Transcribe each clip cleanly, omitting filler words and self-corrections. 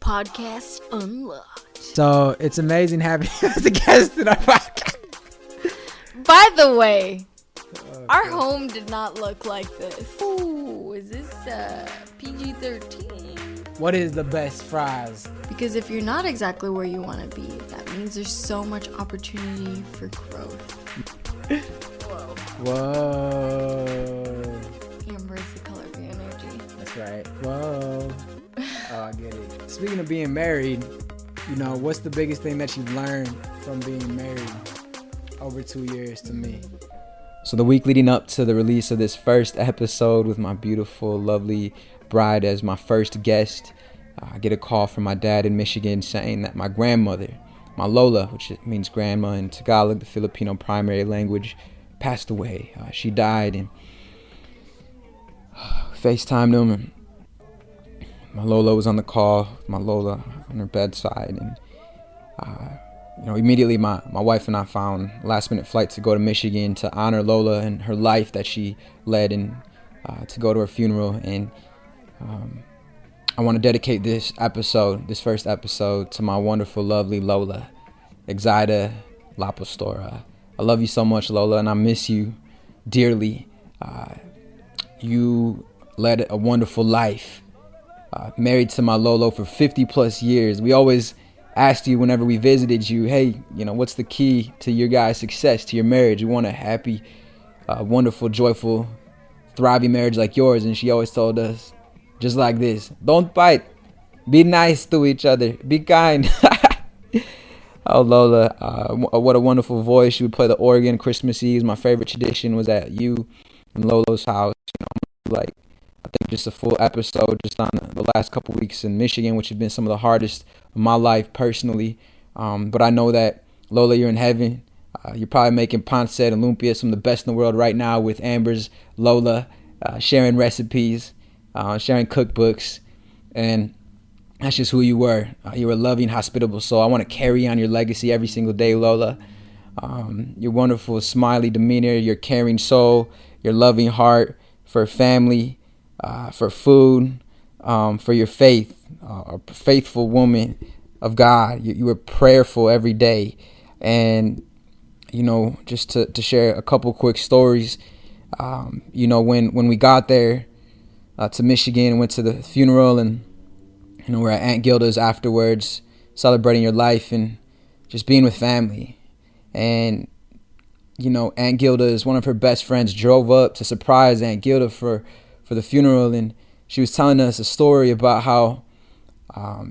Podcast Unlocked. So it's amazing having you as a guest in our podcast. By the way, our home did not look like this. Ooh, is this PG-13? What is the best fries? Because if you're not exactly where you want to be, that means there's so much opportunity for growth. Whoa. Amber is the color of your energy. That's right. Whoa. Oh, I get it. Speaking of being married, what's the biggest thing that you've learned from being married over 2 years to me? So the week leading up to the release of this first episode with my beautiful, lovely bride as my first guest, I get a call from my dad in Michigan saying that my grandmother, my Lola, which means grandma in Tagalog, the Filipino primary language, passed away. She died, and FaceTimed him, and my Lola was on the call, my Lola on her bedside, and immediately my wife and I found a last-minute flight to go to Michigan to honor Lola and her life that she led, and to go to her funeral. And I want to dedicate this first episode, to my wonderful, lovely Lola, Exzaida, Lapastora. I love you so much, Lola, and I miss you dearly. You led a wonderful life, married to my Lolo for 50 plus years. We always asked you whenever we visited you, hey, what's the key to your guys' success, to your marriage? We want a happy, wonderful, joyful, thriving marriage like yours. And she always told us, just like this, don't fight, be nice to each other, be kind. Oh, Lola, what a wonderful voice. She would play the organ Christmas Eve. My favorite tradition was at you and Lolo's house. I think just a full episode just on the last couple weeks in Michigan, which have been some of the hardest of my life personally. But I know that, Lola, you're in heaven. You're probably making pancit and lumpia, some of the best in the world right now with AmberJ, Lola, sharing recipes, sharing cookbooks. And that's just who you were. You were a loving, hospitable soul. I want to carry on your legacy every single day, Lola. Your wonderful, smiley demeanor, your caring soul, your loving heart for family, for food, for your faith, a faithful woman of God. You were prayerful every day. And, just to share a couple quick stories, when we got there to Michigan and went to the funeral, and, we're at Aunt Gilda's afterwards, celebrating your life and just being with family. And, Aunt Gilda is one of her best friends, drove up to surprise Aunt Gilda for the funeral, and she was telling us a story about how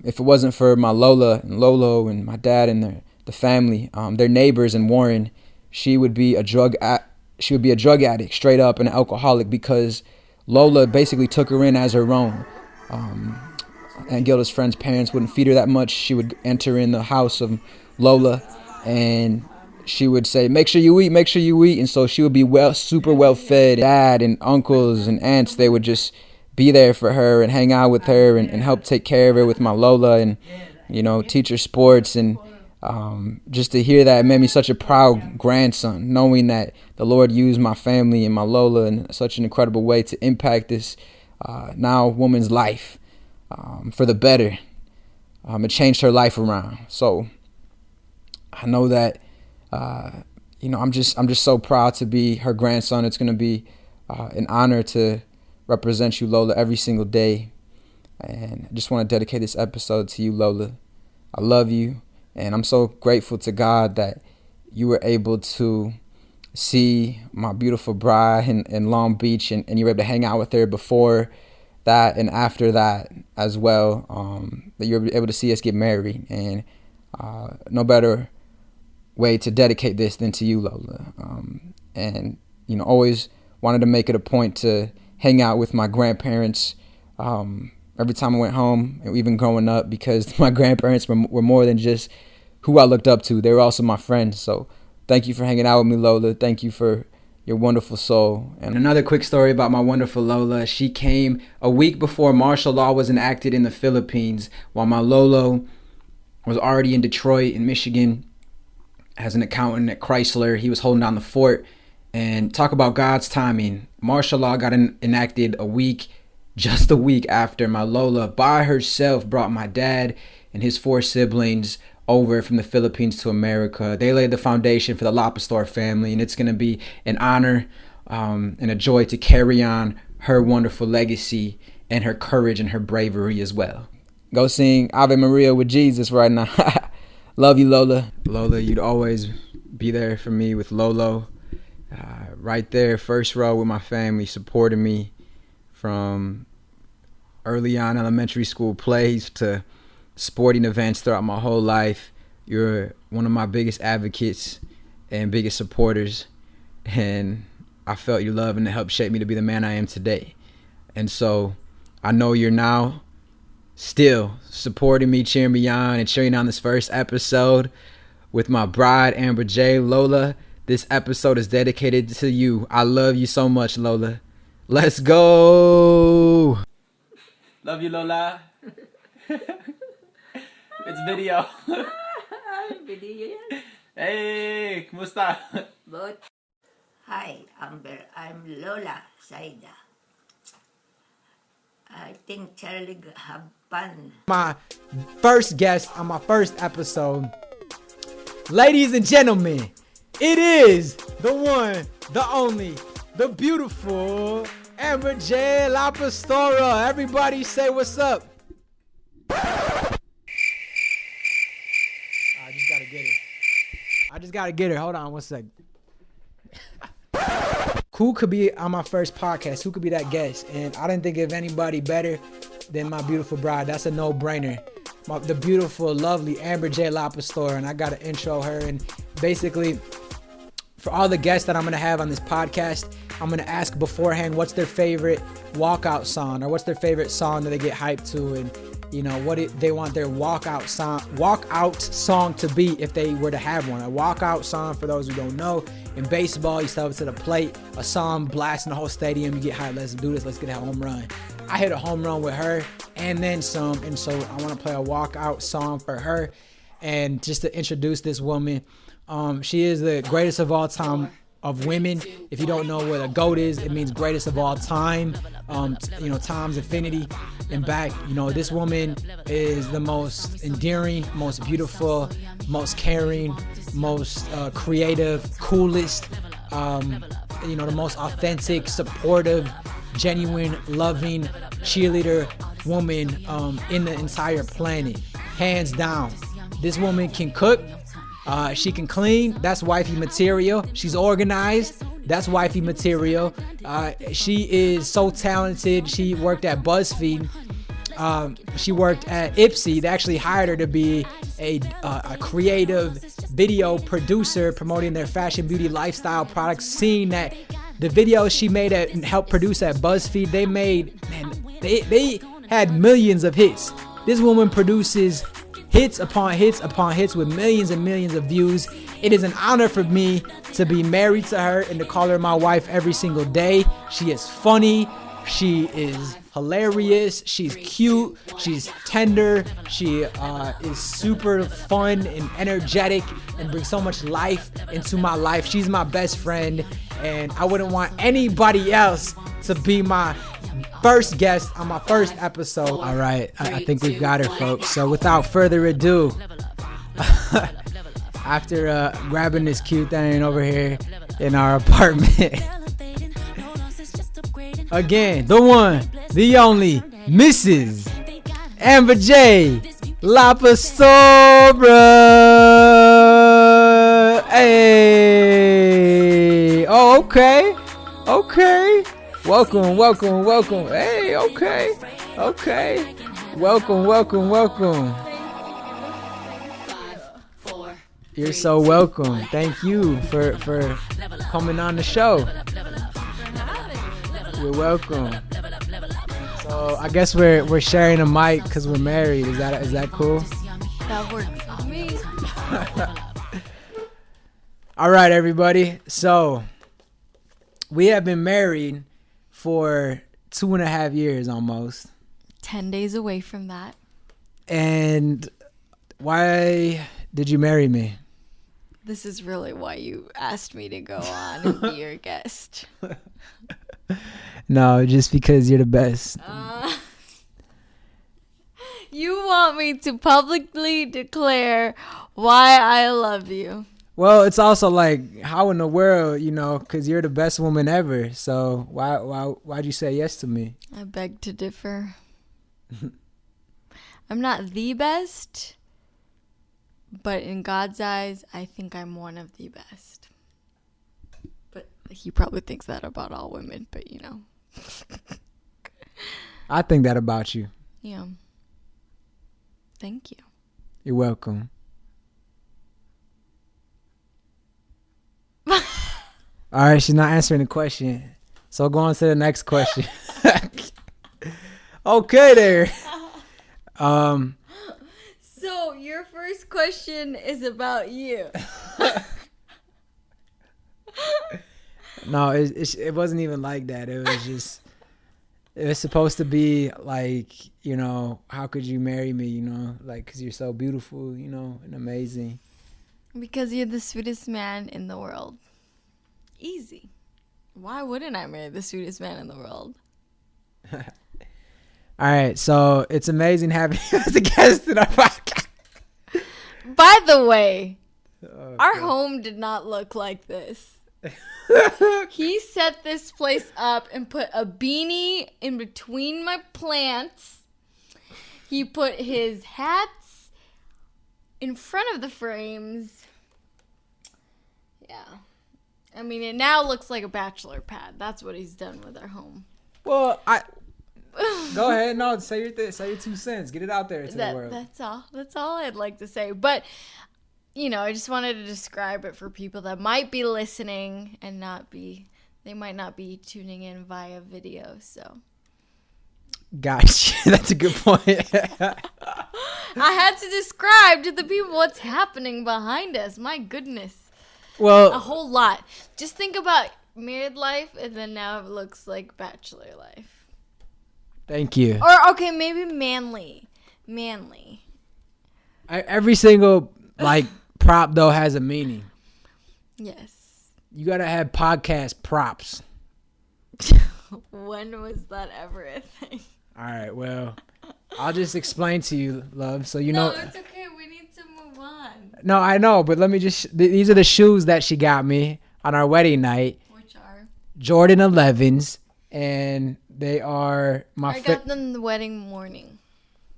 if it wasn't for my Lola and Lolo and my dad and the family, their neighbors in Warren, she would be a drug addict straight up, and an alcoholic, because Lola basically took her in as her own. Aunt Gilda's friends' parents wouldn't feed her that much. She would enter in the house of Lola, and she would say, make sure you eat. And so she would be super well fed. Dad and uncles and aunts, they would just be there for her and hang out with her and help take care of her with my Lola, and, teach her sports. And just to hear that, it made me such a proud grandson, knowing that the Lord used my family and my Lola in such an incredible way to impact this now woman's life for the better. It changed her life around. So I know that I'm just so proud to be her grandson. It's going to be an honor to represent you, Lola, every single day. And I just want to dedicate this episode to you, Lola. I love you, and I'm so grateful to God that you were able to see my beautiful bride in Long Beach, and you were able to hang out with her before that and after that as well, that you were able to see us get married. And no better way to dedicate this than to you, Lola. And always wanted to make it a point to hang out with my grandparents every time I went home, and even growing up, because my grandparents were more than just who I looked up to. They were also my friends. So thank you for hanging out with me, Lola. Thank you for your wonderful soul. And another quick story about my wonderful Lola. She came a week before martial law was enacted in the Philippines, while my Lolo was already in Detroit in Michigan as an accountant at Chrysler. He was holding down the fort. And talk about God's timing. Martial law got enacted a week just a week after my Lola by herself brought my dad and his 4 siblings over from the Philippines to America. They laid the foundation for the Lapastora family, and it's going to be an honor and a joy to carry on her wonderful legacy and her courage and her bravery as well. Go sing Ave Maria with Jesus right now. Love you, Lola. Lola, you'd always be there for me with Lolo. Right there, first row with my family, supporting me from early on elementary school plays to sporting events throughout my whole life. You're one of my biggest advocates and biggest supporters, and I felt your love and it helped shape me to be the man I am today. And so I know you're now still supporting me, cheering me on, and cheering on this first episode with my bride, AmberJ. Lola, this episode is dedicated to you. I love you so much, Lola. Let's go. Love you, Lola. It's video. Video yan. Hey, kumusta? But, hi, Amber. I'm Lola.Exzaida. I think Charlie have fun. My first guest on my first episode. Ladies and gentlemen, it is the one, the only, the beautiful AmberJ Lapastora. Everybody say what's up. I just gotta get her. Hold on one sec. Who could be on my first podcast? Who could be that guest? And I didn't think of anybody better than my beautiful bride. That's a no-brainer. The beautiful, lovely AmberJ Lapastora, and I gotta intro her. And basically, for all the guests that I'm gonna have on this podcast, I'm gonna ask beforehand what's their favorite walkout song, or what's their favorite song that they get hyped to, and you know what they want their walkout song to be if they were to have one. A walkout song, for those who don't know, in baseball, you step up to the plate, a song blasting the whole stadium, you get hyped. Let's do this. Let's get a home run. I hit a home run with her and then some, and so I want to play a walkout song for her. And just to introduce this woman, she is the greatest of all time of women. If you don't know what a GOAT is, it means greatest of all time. Times infinity and back. This woman is the most endearing, most beautiful, most caring, most creative, coolest, the most authentic, supportive, genuine, loving cheerleader woman in the entire planet. Hands down. This woman can cook. She can clean. That's wifey material. She's organized. That's wifey material. She is so talented. She worked at BuzzFeed. She worked at Ipsy. They actually hired her to be a creative video producer promoting their fashion, beauty, lifestyle products. Seeing that the videos she made and helped produce at BuzzFeed, they had millions of hits. This woman produces hits upon hits upon hits with millions and millions of views. It is an honor for me to be married to her and to call her my wife every single day. She is funny. She is hilarious. She's cute. She's tender. She is super fun and energetic and brings so much life into my life. She's my best friend, and I wouldn't want anybody else to be my first guest on my first episode. All right, I think we've got her, folks. So without further ado, after grabbing this cute thing over here in our apartment, again, the one, the only, Mrs. AmberJ Lapastora. Hey, oh, okay. Welcome. Hey, okay. Welcome. You're so welcome. Thank you for coming on the show. You're welcome. So I guess we're sharing a mic because we're married. Is that cool? That works for me. All right, everybody. So we have been married for 2.5 years almost. 10 days away from that. And why did you marry me? This is really why you asked me to go on and be your guest. No, just because you're the best. You want me to publicly declare why I love you. Well, it's also like, how in the world, because you're the best woman ever. So why'd you say yes to me? I beg to differ. I'm not the best, but in God's eyes, I think I'm one of the best. But he probably thinks that about all women, but I think that about you. Yeah. Thank you. You're welcome. All right, she's not answering the question. So go on to the next question. Okay there. So your first question is about you. No, it wasn't even like that. It was just, it was supposed to be like, how could you marry me, like, because you're so beautiful, and amazing. Because you're the sweetest man in the world. Easy. Why wouldn't I marry the sweetest man in the world? All right, so it's amazing having you as a guest in our podcast. By the way, our home did not look like this. He set this place up and put a beanie in between my plants. He put his hats in front of the frames. Yeah. I mean, it now looks like a bachelor pad. That's what he's done with our home. Well, go ahead. No, say your thing. Say your 2 cents. Get it out there to the world. That's all. That's all I'd like to say. But, I just wanted to describe it for people that might be listening and they might not be tuning in via video. So. Gotcha. That's a good point. I had to describe to the people what's happening behind us. My goodness. Well, a whole lot. Just think about married life, and then now it looks like bachelor life. Thank you. Or, okay, maybe manly. Every single, prop, though, has a meaning. Yes. You got to have podcast props. When was that ever a thing? All right, well, I'll just explain to you, love, so you No, know. it's okay. We need to move on. No, I know, but let me just, these are the shoes that she got me on our wedding night. Which are? Jordan 11s, and they are my I got them the wedding morning.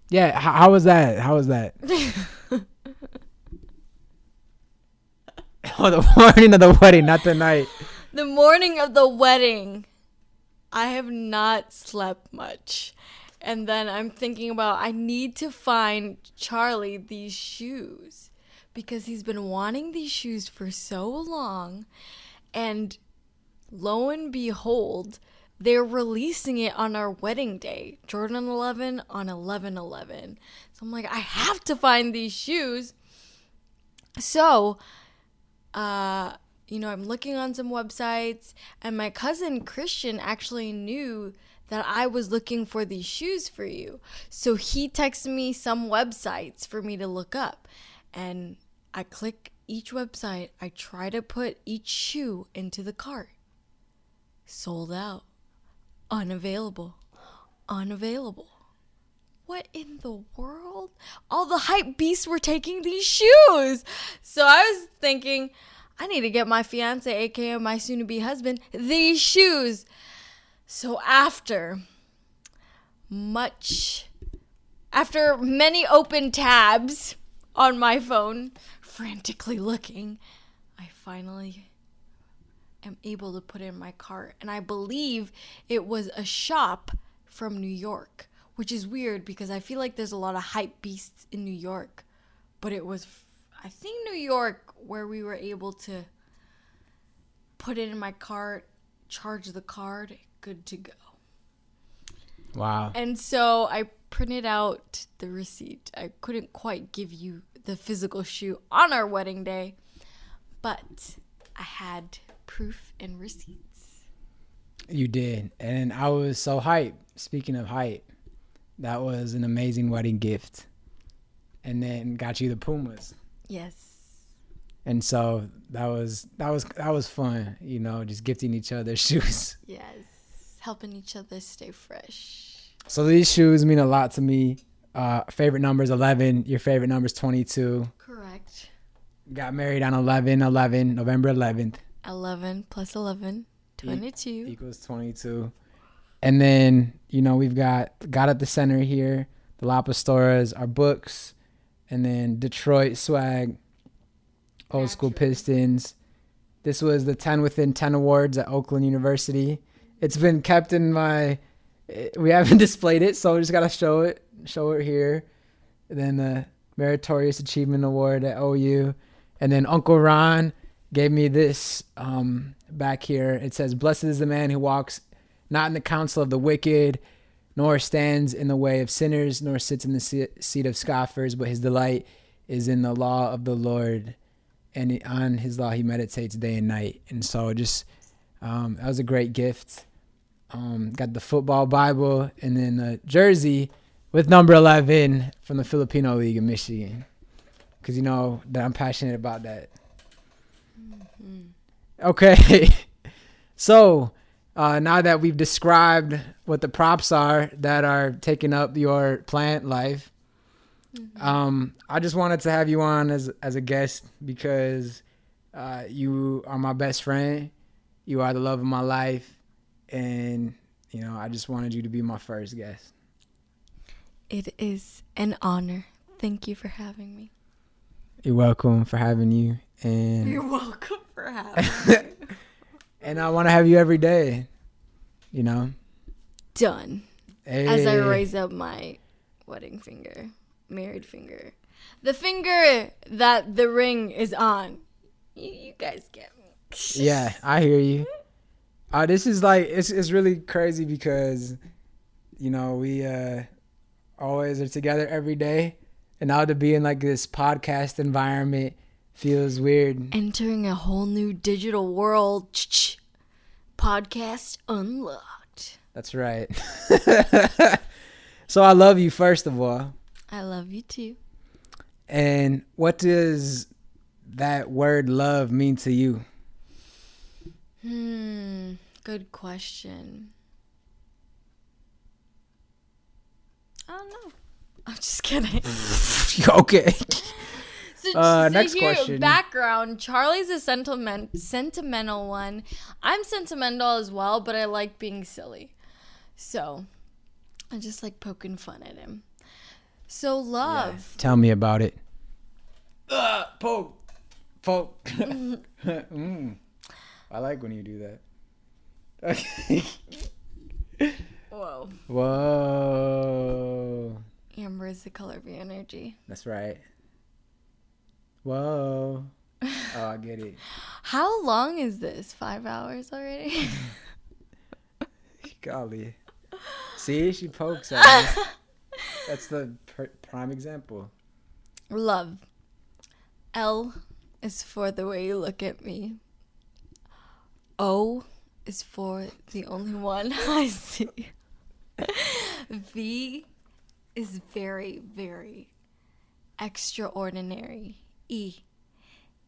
Yeah, how was that? Oh, the morning of the wedding, not the night. The morning of the wedding. I have not slept much. And then I'm thinking about, I need to find Charlie these shoes. Because he's been wanting these shoes for so long. And lo and behold, they're releasing it on our wedding day. Jordan 11 on 11/11. So I'm like, I have to find these shoes. So, I'm looking on some websites, and my cousin Christian actually knew that I was looking for these shoes for you. So he texted me some websites for me to look up, and I click each website. I try to put each shoe into the cart. Sold out. Unavailable. What in the world? All the hype beasts were taking these shoes. So I was thinking, I need to get my fiance, aka my soon-to-be husband, these shoes. So after many open tabs on my phone, frantically looking, I finally am able to put it in my cart. And I believe it was a shop from New York, which is weird because I feel like there's a lot of hype beasts in New York. But it was, I think, New York where we were able to put it in my cart, charge the card, good to go. Wow. And so I printed out the receipt. I couldn't quite give you the physical shoe on our wedding day, but I had proof and receipts. You did. And I was so hyped. Speaking of hype, that was an amazing wedding gift. And then got you the Pumas. Yes. And so that was fun, just gifting each other shoes. Yes. helping each other stay fresh. So these shoes mean a lot to me. Favorite number is 11. Your favorite number is 22. Correct. Got married on November 11th. 11 plus 11, 22. Equals 22. And then, we've got at the center here, the Lapastoras, our books, and then Detroit swag, old school Pistons. This was the 10 Within 10 Awards at Oakland University. It's been kept in we haven't displayed it, so we just got to show it here. And then the Meritorious Achievement Award at OU. And then Uncle Ron gave me this back here. It says, "Blessed is the man who walks not in the counsel of the wicked, nor stands in the way of sinners, nor sits in the seat of scoffers, but his delight is in the law of the Lord. And on his law he meditates day and night." And so just, that was a great gift. Got the football Bible and then the jersey with number 11 from the Filipino League in Michigan. Because that I'm passionate about that. Mm-hmm. Okay. So now that we've described what the props are that are taking up your plant life, I just wanted to have you on as a guest because you are my best friend. You are the love of my life. And, I just wanted you to be my first guest. It is an honor. Thank you for having me. You're welcome for having you. And you're welcome for having me. And I want to have you every day, Done. Hey. As I raise up my wedding finger, married finger. The finger that the ring is on. You guys get me. Yeah, I hear you. This is it's really crazy because, we always are together every day. And now to be in this podcast environment feels weird. Entering a whole new digital world. Podcast unlocked. That's right. So I love you, first of all. I love you too. And what does that word love mean to you? Good question. I don't know. I'm just kidding. Okay. So next here, question. Background. Charlie's a sentimental one. I'm sentimental as well, but I like being silly. So I just like poking fun at him. So love. Yeah. Tell me about it. Poke. I like when you do that. Okay. Whoa. Amber is the color of your energy. That's right. Whoa. Oh, I get it. How long is this? 5 hours already? Golly. See, she pokes at me. That's the prime example. Love. L is for the way you look at me. O is for the only one I see. V is very, very extraordinary. E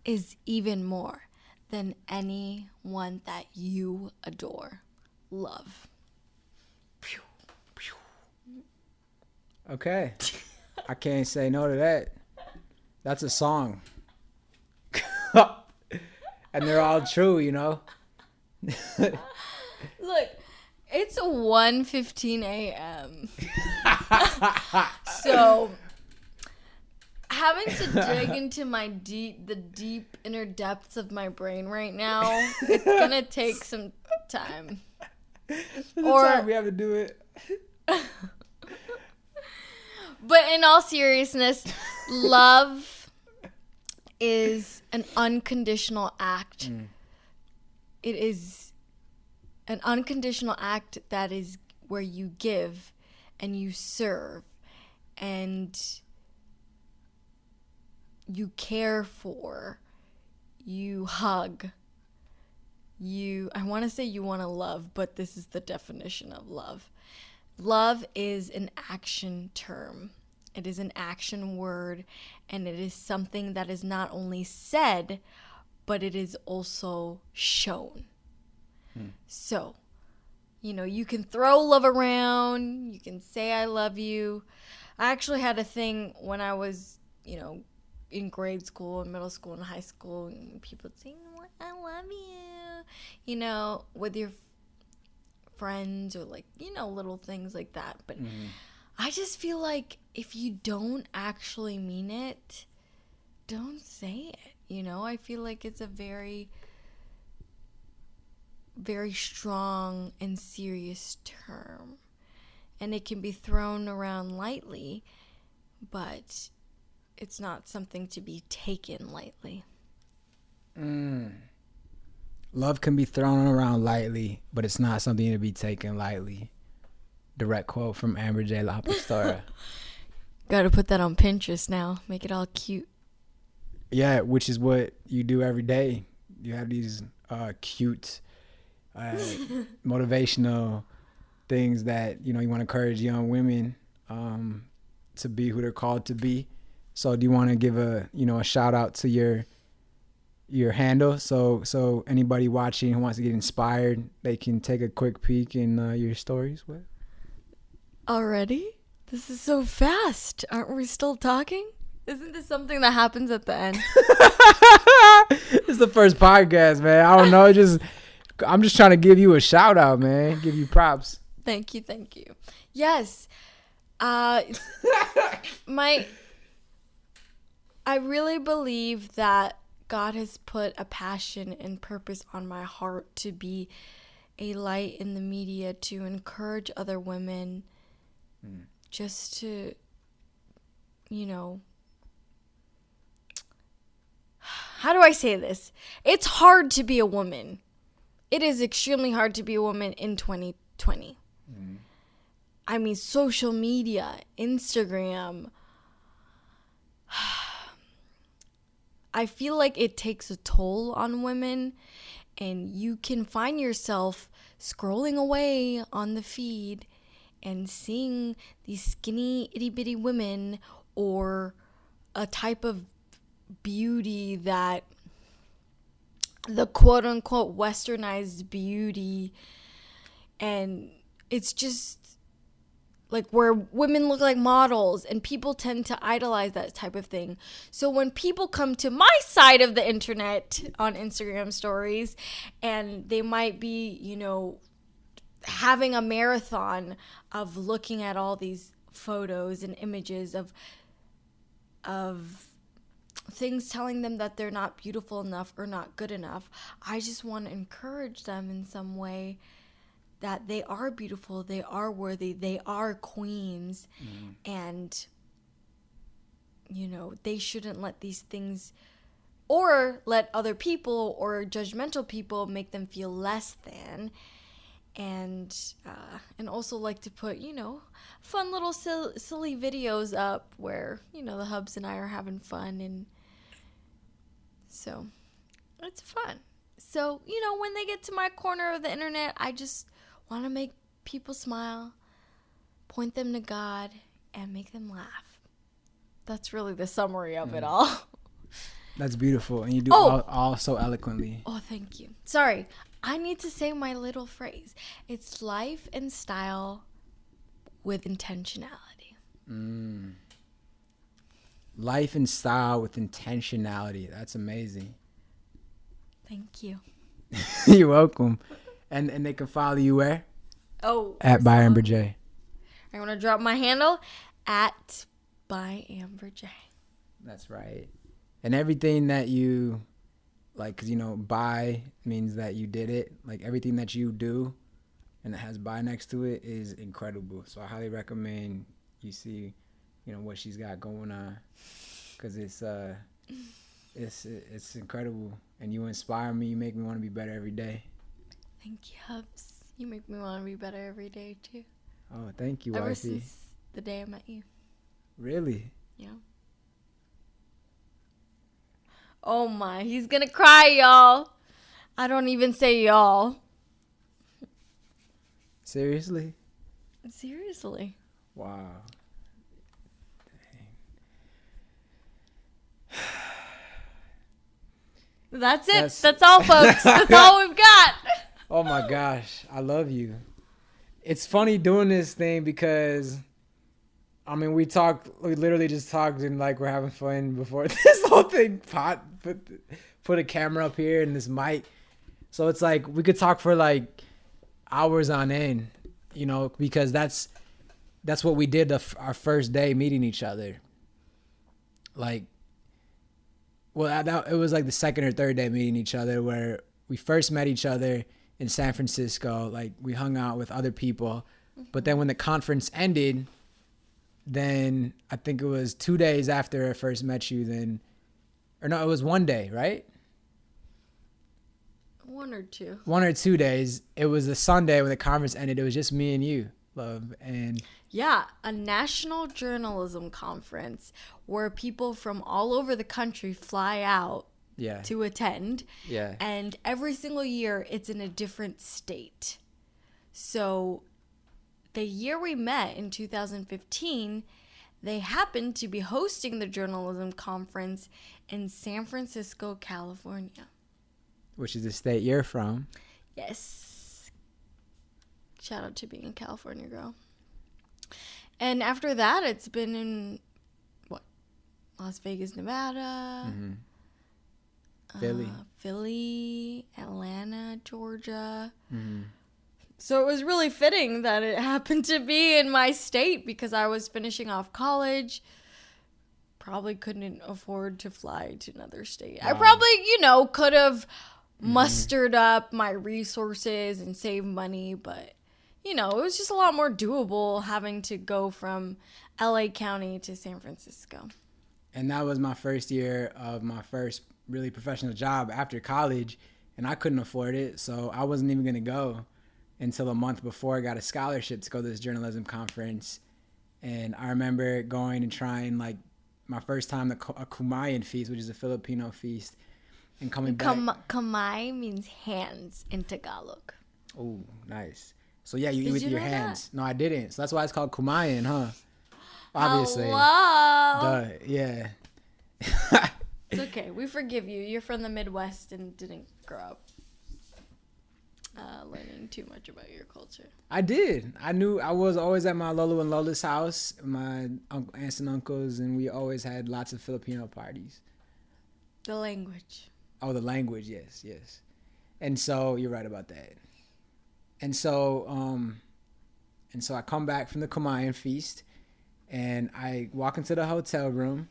is even more than anyone that you adore. Love. Okay. I can't say no to that. That's a song. And they're all true, Look, it's 1:15 a.m. So having to dig into the deep inner depths of my brain right now, it's gonna take some time. Time we have to do it. But in all seriousness, love is an unconditional act. It is an unconditional act that is where you give and you serve and you care for, you hug, I want to say you want to love, but this is the definition of love. Love is an action term. It is an action word, and it is something that is not only said, but it is also shown. So, You can throw love around. You can say I love you. I actually had a thing when I was, in grade school and middle school and high school. And people would say, I love you, with your friends or little things like that. But I just feel like if you don't actually mean it, don't say it. I feel like it's a very, very strong and serious term, and it can be thrown around lightly, but it's not something to be taken lightly. Love can be thrown around lightly, but it's not something to be taken lightly. Direct quote from AmberJ Lapastora. Gotta put that on Pinterest now. Make it all cute. Yeah, which is what you do every day. You have these cute, motivational things that, you want to encourage young women to be who they're called to be. So do you want to give a shout out to your handle? So anybody watching who wants to get inspired, they can take a quick peek in your stories. What? Already? This is so fast. Aren't we still talking? Isn't this something that happens at the end? It's the first podcast, man. I don't know. I'm just trying to give you a shout out, man. Give you props. Thank you. Yes. I really believe that God has put a passion and purpose on my heart to be a light in the media, to encourage other women, just to, how do I say this? It's hard to be a woman. It is extremely hard to be a woman in 2020. I mean, social media, Instagram. I feel like it takes a toll on women, and you can find yourself scrolling away on the feed and seeing these skinny, itty-bitty women, or a type of beauty that the quote-unquote westernized beauty, and it's just like where women look like models, and people tend to idolize that type of thing. So when people come to my side of the internet on Instagram stories, and they might be, having a marathon of looking at all these photos and images of things telling them that they're not beautiful enough or not good enough, I just want to encourage them in some way that they are beautiful, they are worthy, they are queens, and they shouldn't let these things, or let other people or judgmental people, make them feel less than. And also like to put fun little silly videos up where the hubs and I are having fun, and so it's fun. So when they get to my corner of the internet, I just want to make people smile, point them to God, and make them laugh. That's really the summary of it all. That's beautiful, and you do all so eloquently. Oh, thank you. Sorry, I need to say my little phrase. It's life and style with intentionality. Life and style with intentionality. That's amazing. Thank you. You're welcome. And they can follow you where? At by AmberJ. I want to drop my handle at by AmberJ. That's right. And everything that you like, because by means that you did it, like everything that you do and it has by next to it is incredible. So I highly recommend you see what she's got going on, because it's incredible, and you inspire me. You make me want to be better every day. Thank you, Hubs. You make me want to be better every day too. Oh, thank you, Ever wifey. since the day I met you. Really? Yeah. Oh my, he's gonna cry, y'all. I don't even say y'all. Seriously? Seriously. Wow. That's it. That's all, folks. That's all we've got. Oh my gosh, I love you. It's funny doing this thing because, I mean, we literally just talked and like we're having fun before this whole thing put a camera up here and this mic. So it's like we could talk for like hours on end, you know, because that's what we did our first day meeting each other. Like, well, it was like the second or third day meeting each other where we first met each other in San Francisco. Like, we hung out with other people. But then when the conference ended, then I think it was 2 days after I first met you, it was 1 day, right? 1 or 2. 1 or 2 days. It was a Sunday when the conference ended. It was just me and you, love. And yeah, a national journalism conference where people from all over the country fly out to attend. Yeah. And every single year it's in a different state. So the year we met in 2015, they happened to be hosting the journalism conference in San Francisco, California. Which is the state you're from. Yes. Shout out to being a California girl. And after that, it's been in, Las Vegas, Nevada. Philly. Philly, Atlanta, Georgia. So it was really fitting that it happened to be in my state because I was finishing off college. Probably couldn't afford to fly to another state. Wow. I probably, could have mustered up my resources and saved money, but, it was just a lot more doable having to go from LA County to San Francisco. And that was my first year of my first really professional job after college, and I couldn't afford it, so I wasn't even going to go until a month before I got a scholarship to go to this journalism conference. And I remember going and trying, like, my first time a Kumayan feast, which is a Filipino feast, and coming back. Kamay means hands in Tagalog. Oh, nice. So, yeah, you eat with your hands. That? No, I didn't. So that's why it's called Kumayan, huh? Obviously. Hello. Yeah. It's okay. We forgive you. You're from the Midwest and didn't grow up learning too much about your culture. I did. I was always at my Lolo and Lola's house, my aunts and uncles, and we always had lots of Filipino parties. The language. Oh, the language, yes. And so you're right about that. And so I come back from the Kumayan feast, and I walk into the hotel room,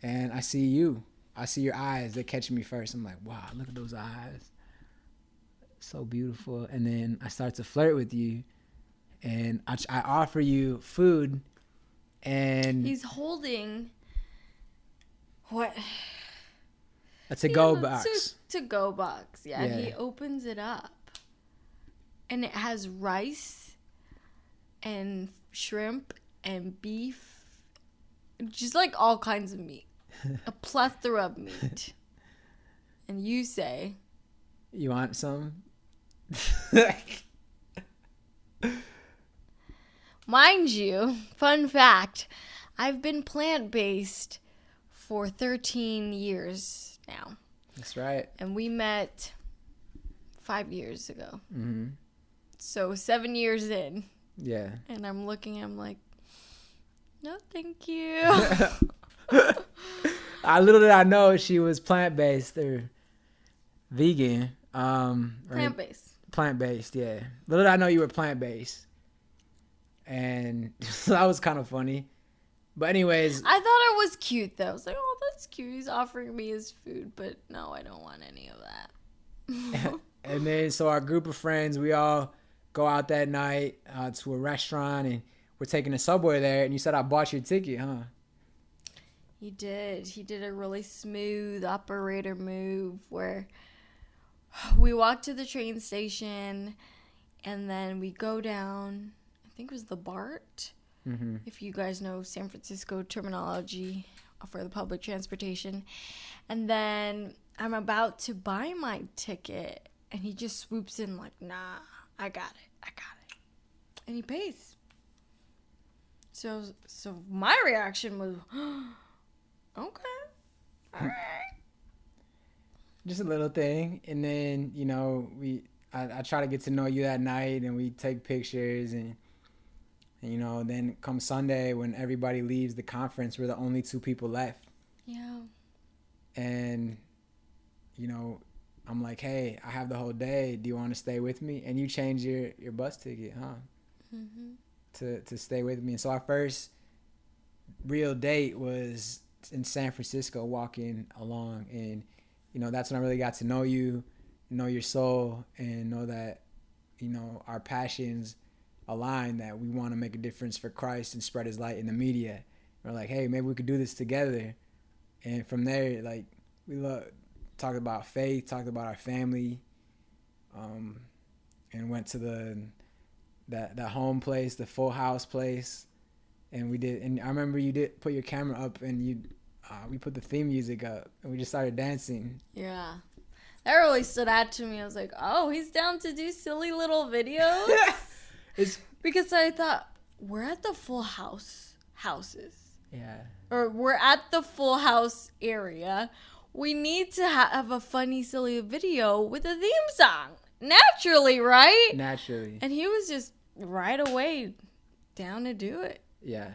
and I see you. I see your eyes. They catch me first. I'm like, wow, look at those eyes. So beautiful. And then I start to flirt with you, and I offer you food, and he's holding what? A to-go box. To-go box. Yeah. He opens it up, and it has rice and shrimp and beef, just like all kinds of meat, a plethora of meat. And you say, "You want some?" Mind you, fun fact, I've been plant-based for 13 years now. That's right. And we met 5 years ago. Mm-hmm. So 7 years in. Yeah. And I'm like, no, thank you. Little did I know she was plant-based or vegan. Plant-based. Plant-based, yeah. Little did I know you were plant-based. And that was kind of funny. But anyways. I thought it was cute, though. I was like, oh, that's cute. He's offering me his food. But no, I don't want any of that. And then, so our group of friends, we all go out that night to a restaurant. And we're taking a subway there. And you said I bought your ticket, huh? He did. He did a really smooth operator move where we walk to the train station, and then we go down, I think it was the BART, if you guys know San Francisco terminology for the public transportation. And then I'm about to buy my ticket, and he just swoops in like, nah, I got it. And he pays. So my reaction was, okay, all right. Just a little thing. And then, I try to get to know you that night, and we take pictures, and you know, then come Sunday when everybody leaves the conference, we're the only two people left. Yeah. And you know, I'm like, hey, I have the whole day. Do you want to stay with me? And you change your bus ticket, huh? To stay with me. And so our first real date was in San Francisco, walking along, and you know, that's when I really got to know you, know your soul, and know that, you know, our passions align, that we want to make a difference for Christ and spread his light in the media. We're like, hey, maybe we could do this together. And from there, like, we talked about faith, talked about our family, and went to that home place, the Full House place, and we did. And I remember you did put your camera up, and we put the theme music up, and we just started dancing. Yeah. That really stood out to me. I was like, oh, he's down to do silly little videos? Because I thought, we're at the Full House houses. Yeah. Or we're at the Full House area. We need to have a funny, silly video with a theme song. Naturally, right? Naturally. And he was just right away down to do it. Yeah.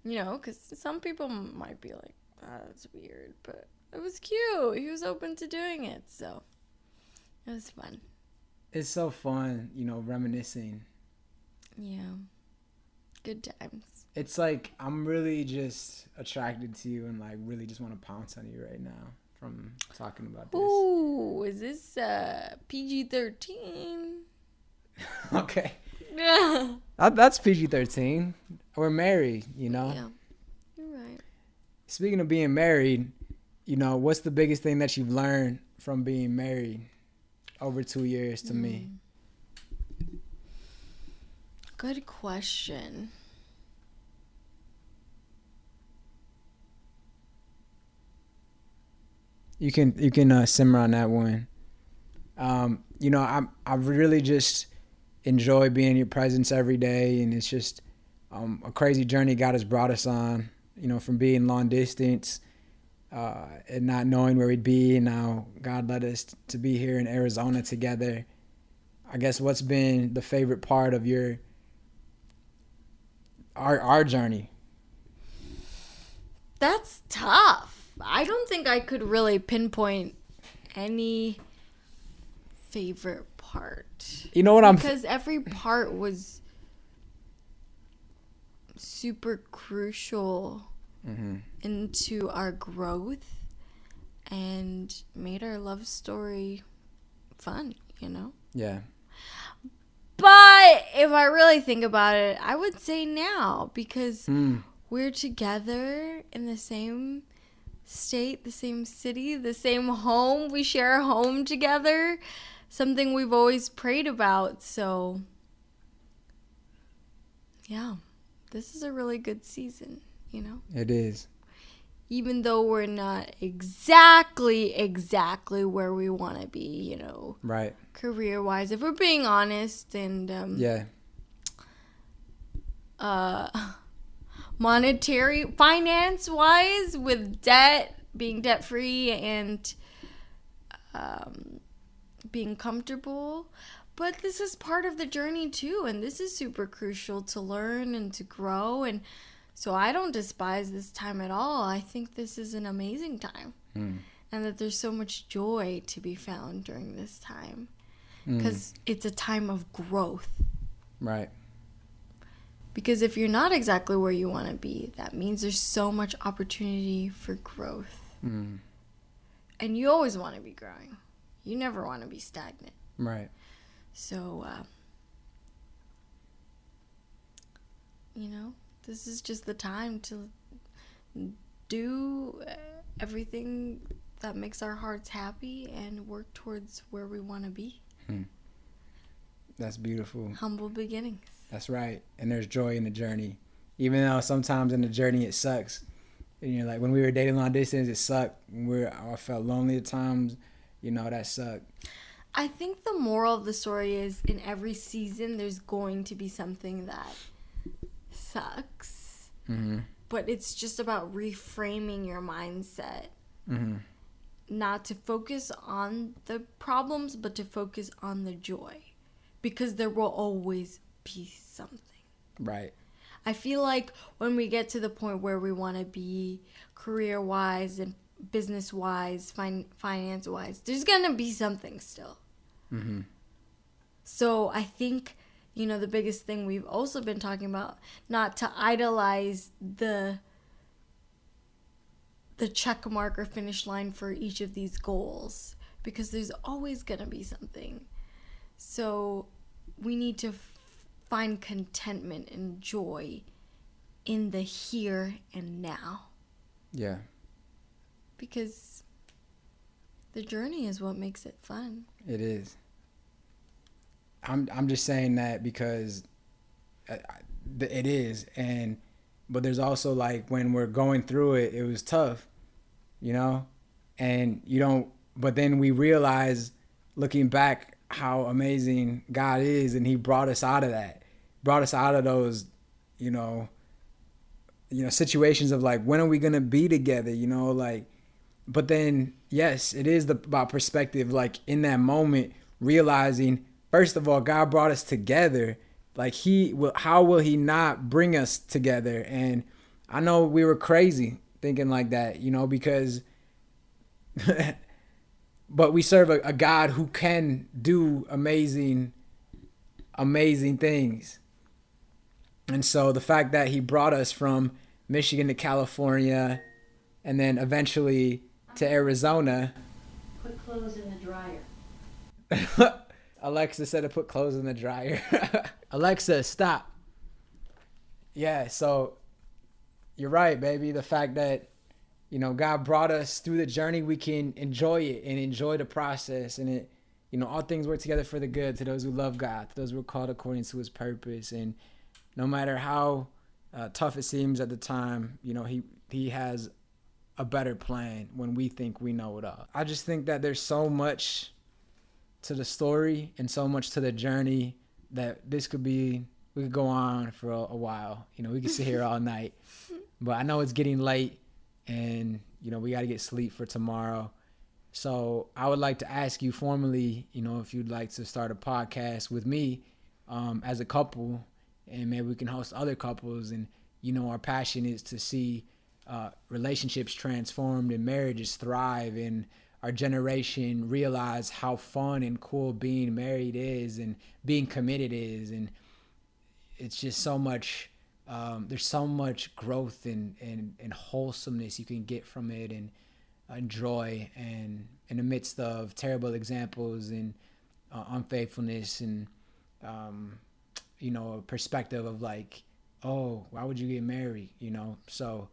You know, because some people might be like, oh, that's weird. But it was cute. He was open to doing it. So it was fun. It's so fun, you know, reminiscing. Yeah. Good times. It's like I'm really just attracted to you and like really just want to pounce on you right now from talking about this. Ooh, is this PG-13? Okay. Yeah. That's PG-13. We're married, you know? Yeah. You're right. Speaking of being married, you know, what's the biggest thing that you've learned from being married over 2 years to me? Good question. You can simmer on that one. You know, I really just enjoy being in your presence every day, and it's just a crazy journey God has brought us on. You know, from being long distance and not knowing where we'd be, and now God led us to be here in Arizona together. I guess what's been the favorite part of our journey? That's tough. I don't think I could really pinpoint any favorite part. You know what Because every part was super crucial into our growth and made our love story fun, you know? Yeah. But if I really think about it, I would say now, because we're together in the same state, the same city, the same home. We share a home together, something we've always prayed about. So, yeah, this is a really good season, you know? It is. Even though we're not exactly where we want to be, you know? Right. Career-wise, if we're being honest, and monetary, finance-wise, with debt, being debt-free, and being comfortable. But this is part of the journey too, and this is super crucial to learn and to grow. And so I don't despise this time at all. I think this is an amazing time, and that there's so much joy to be found during this time, because it's a time of growth. Right. Because if you're not exactly where you want to be, that means there's so much opportunity for growth. And you always want to be growing. You never want to be stagnant. Right. So, you know, this is just the time to do everything that makes our hearts happy and work towards where we want to be. That's beautiful. Humble beginnings. That's right. And there's joy in the journey. Even though sometimes in the journey it sucks. And you're like, when we were dating long distance, it sucked. I felt lonely at times. You know, that sucked. I think the moral of the story is, in every season, there's going to be something that sucks. But it's just about reframing your mindset not to focus on the problems, but to focus on the joy, because there will always be something. Right. I feel like when we get to the point where we want to be career-wise and business-wise, finance-wise, there's going to be something still. Mm-hmm. So I think, the biggest thing we've also been talking about, not to idolize the check mark or finish line for each of these goals, because there's always going to be something. So we need to find contentment and joy in the here and now. Yeah. Because the journey is what makes it fun. It is. I'm just saying that because it is, but there's also like when we're going through it, it was tough, and but then we realize looking back how amazing God is, and he brought us out of that, those, situations of like, when are we going to be together, but then, yes, it is about perspective, like in that moment, realizing, first of all, God brought us together. Like how will he not bring us together? And I know we were crazy thinking like that, because, but we serve a God who can do amazing things. And so the fact that he brought us from Michigan to California and then eventually to Arizona. Put clothes in the dryer. Alexa said to put clothes in the dryer. Alexa, stop. Yeah, so you're right, baby. The fact that, God brought us through the journey, we can enjoy it and enjoy the process. And it, all things work together for the good to those who love God, to those who are called according to his purpose. And no matter how tough it seems at the time, he has a better plan when we think we know it all. I just think that there's so much to the story and so much to the journey that we could go on for a while. We could sit here all night, but I know it's getting late and, we got to get sleep for tomorrow. So I would like to ask you formally, if you'd like to start a podcast with me as a couple, and maybe we can host other couples. And, our passion is to see relationships transformed and marriages thrive, and our generation realize how fun and cool being married is and being committed is. And it's just so much, there's so much growth and wholesomeness you can get from it, and joy, and in the midst of terrible examples and unfaithfulness, and a perspective of like, oh, why would you get married? So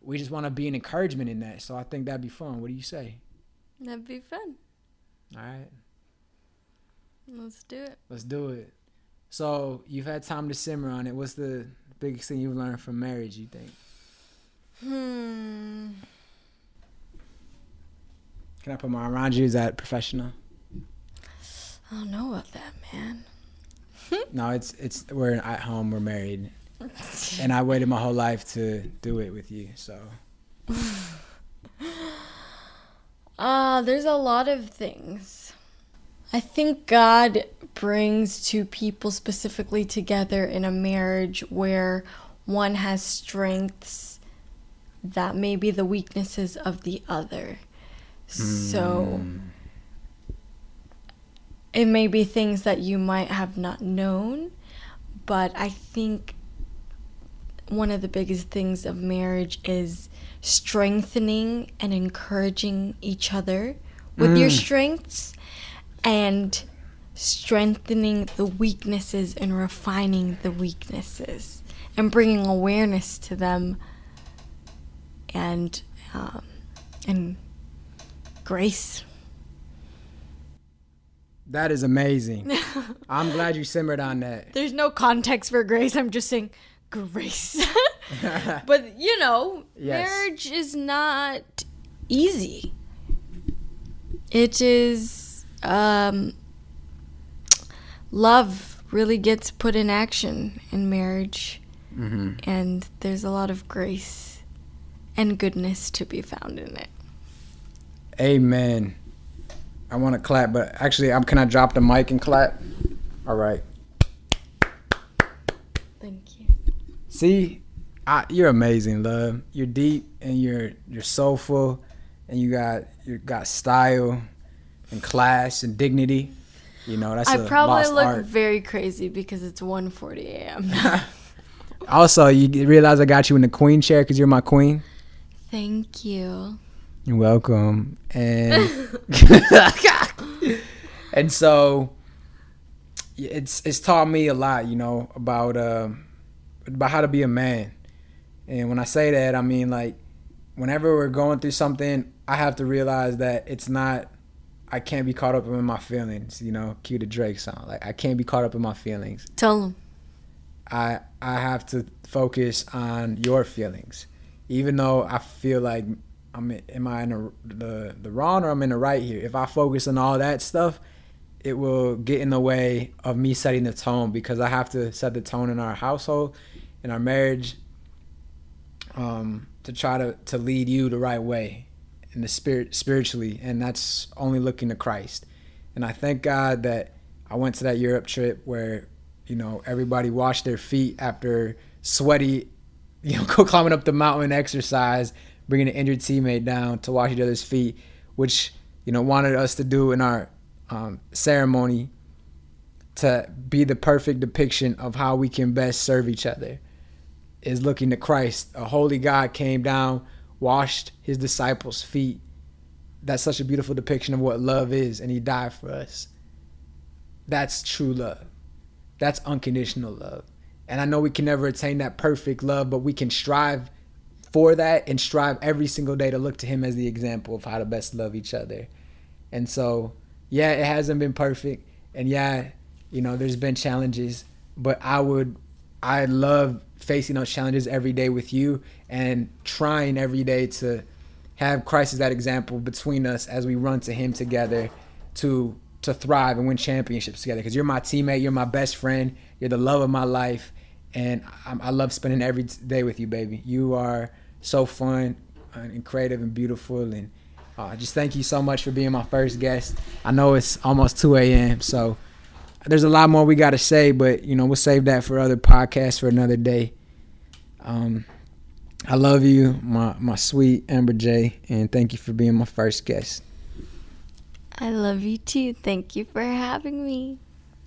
we just want to be an encouragement in that. So I think that'd be fun. What do you say? That'd be fun. All right. Let's do it. Let's do it. So you've had time to simmer on it. What's the biggest thing you've learned from marriage, you think? Can I put my arm around you? Is that professional? I don't know about that, man. No, it's we're at home, we're married. And I waited my whole life to do it with you, so. There's a lot of things. I think God brings two people specifically together in a marriage where one has strengths that may be the weaknesses of the other. So it may be things that you might have not known, but I think one of the biggest things of marriage is strengthening and encouraging each other with your strengths, and strengthening the weaknesses and refining the weaknesses and bringing awareness to them, and grace. That is amazing. I'm glad you simmered on that. There's no context for grace. I'm just saying grace. But, yes. Marriage is not easy. It is, love really gets put in action in marriage. Mm-hmm. And there's a lot of grace and goodness to be found in it. Amen. I want to clap, but actually, can I drop the mic and clap? All right. Thank you. See, you're amazing, love. You're deep and you're soulful, and you got style and class and dignity. You know, that's I a probably lost look art. very crazy because it's 1:40 a.m. Also, you realize I got you in the queen chair because you're my queen. Thank you. You're welcome. And and so it's taught me a lot, you know, about how to be a man. And when I say that, I mean, like, whenever we're going through something, I have to realize that I can't be caught up in my feelings, you know, cue the Drake song. Like, I can't be caught up in my feelings. Tell them. I have to focus on your feelings. Even though I feel like am I in the wrong or I'm in the right here? If I focus on all that stuff, it will get in the way of me setting the tone, because I have to set the tone in our household, in our marriage, to try to lead you the right way in the spiritually, and that's only looking to Christ. And I thank God that I went to that Europe trip where, you know, everybody washed their feet after sweaty, you know, go climbing up the mountain, exercise, bringing an injured teammate down to wash each other's feet, which, you know, wanted us to do in our ceremony to be the perfect depiction of how we can best serve each other, is looking to Christ. A holy God came down, washed his disciples' feet. That's such a beautiful depiction of what love is, and he died for us. That's true love. That's unconditional love. And I know we can never attain that perfect love, but we can strive for that and strive every single day to look to him as the example of how to best love each other. And so, yeah, it hasn't been perfect. And yeah, you know, there's been challenges, but I love facing those challenges every day with you and trying every day to have Christ as that example between us as we run to him together to thrive and win championships together. Because you're my teammate, you're my best friend, you're the love of my life, and I love spending every day with you, baby. You are so fun and creative and beautiful, and just thank you so much for being my first guest. I know it's almost 2 a.m., so there's a lot more we got to say, but, you know, we'll save that for other podcasts for another day. I love you, my sweet AmberJ, and thank you for being my first guest. I love you too. Thank you for having me.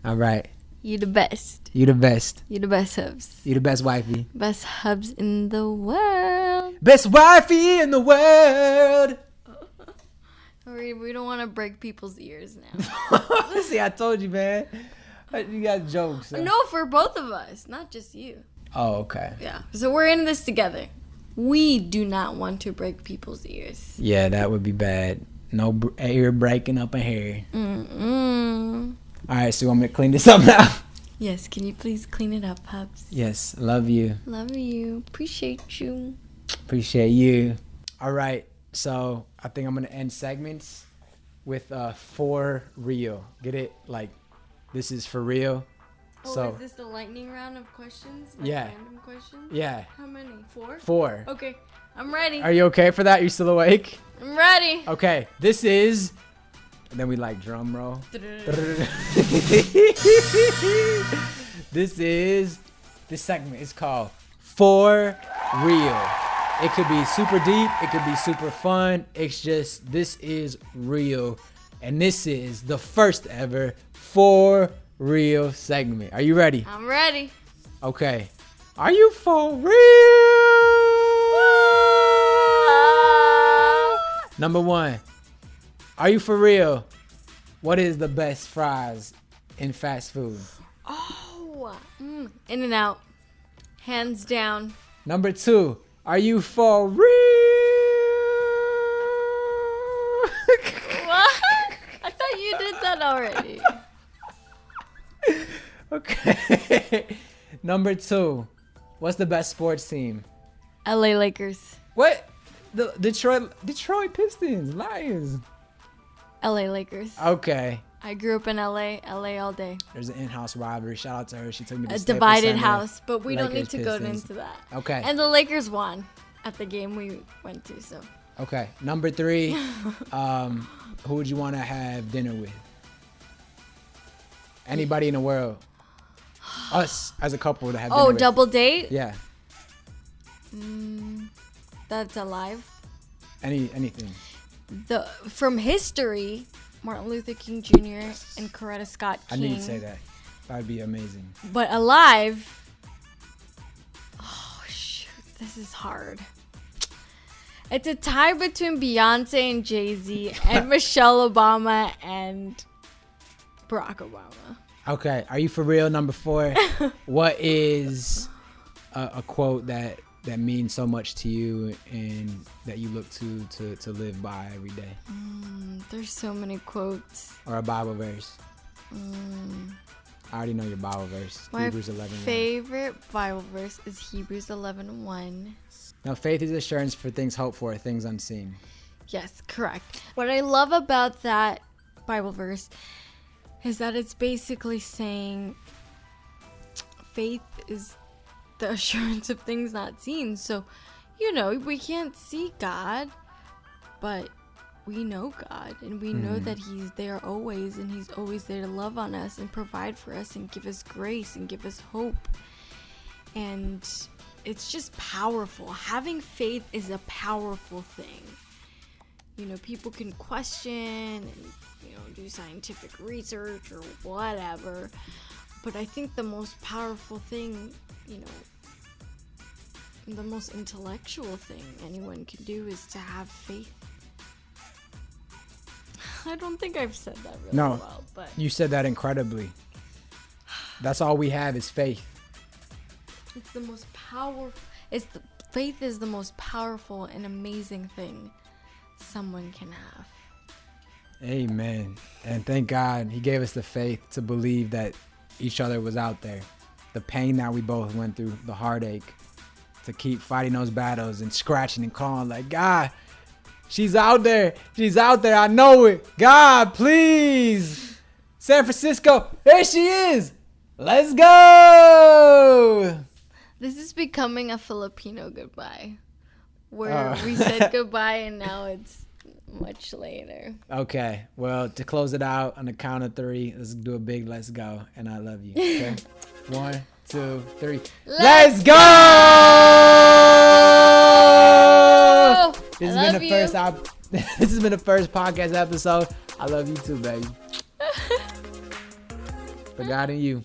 All right. You the best. You the best. You the best hubs. You the best wifey. Best hubs in the world. Best wifey in the world. We don't want to break people's ears now. See, I told you, man. You got jokes. So. No, for both of us, not just you. Oh, okay. Yeah. So we're in this together. We do not want to break people's ears. Yeah, that would be bad. No ear breaking up in here. Mm-mm. All right, so you want me to clean this up now? Yes, can you please clean it up, Hubs? Yes, love you. Love you. Appreciate you. Appreciate you. All right, so I think I'm going to end segments with for real. Get it? Like, this is for real. Oh, So is this the lightning round of questions? Yeah. Random questions? Yeah, How many? 4? 4. Okay, I'm ready. Are you okay for that? You still awake? I'm ready. Okay, this is, and then we like drum roll. This segment is called For Real. It could be super deep, it could be super fun. It's just, this is real. And this is the first ever For Real segment. Are you ready? I'm ready. Okay. Are you for real? Number 1. Are you for real? What is the best fries in fast food? Oh, In and Out. Hands down. Number 2. Are you for real? What? I thought you did that already. Okay. Number 2. What's the best sports team? LA Lakers. What? The Detroit Pistons, Lions. LA Lakers. Okay. I grew up in LA. LA all day. There's an in-house rivalry. Shout out to her. She took me to A Staples divided Center. house, but we don't need Lakers, to go Pistons. into that. Okay. And the Lakers won at the game we went to, so. Okay. Number 3, who would you want to have dinner with? Anybody in the world. Us as a couple to have dinner Oh, with. double date? Yeah. That's alive. Anything. From history, Martin Luther King Jr. and Coretta Scott I King. knew you'd say that. That would be amazing. But alive. Oh shoot, this is hard. It's a tie between Beyonce and Jay-Z and Michelle Obama and Barack Obama. Okay. Are you for real? Number 4. What is a quote that means so much to you and that you look to live by every day? There's so many quotes. Or a Bible verse? I already know your Bible verse. My Hebrews 11:1. favorite Bible verse is Hebrews 11:1. Now, faith is assurance for things hoped for, things unseen. Yes, correct. What I love about that Bible verse is that it's basically saying faith is the assurance of things not seen. So, we can't see God, but we know God, and we know that He's there always, and He's always there to love on us and provide for us and give us grace and give us hope. And it's just powerful. Having faith is a powerful thing. People can question and, do scientific research or whatever. But I think the most powerful thing, the most intellectual thing anyone can do is to have faith. I don't think I've said that really well, but You said that incredibly. That's all we have is faith. it's the most powerful. Faith is the most powerful and amazing thing someone can have. Amen. And thank God He gave us the faith to believe that each other was out there. The pain that we both went through, the heartache, to keep fighting those battles and scratching and calling like, God, she's out there. She's out there. I know it. God, please. San Francisco, there she is. Let's go. This is becoming a Filipino goodbye, where we said goodbye and now it's much later. Okay, well, to close it out on the count of 3, let's do a big let's go, and I love you. Okay, 1, 2, 3. Let's go! This has been the first podcast episode. I love you too, baby. For God and you.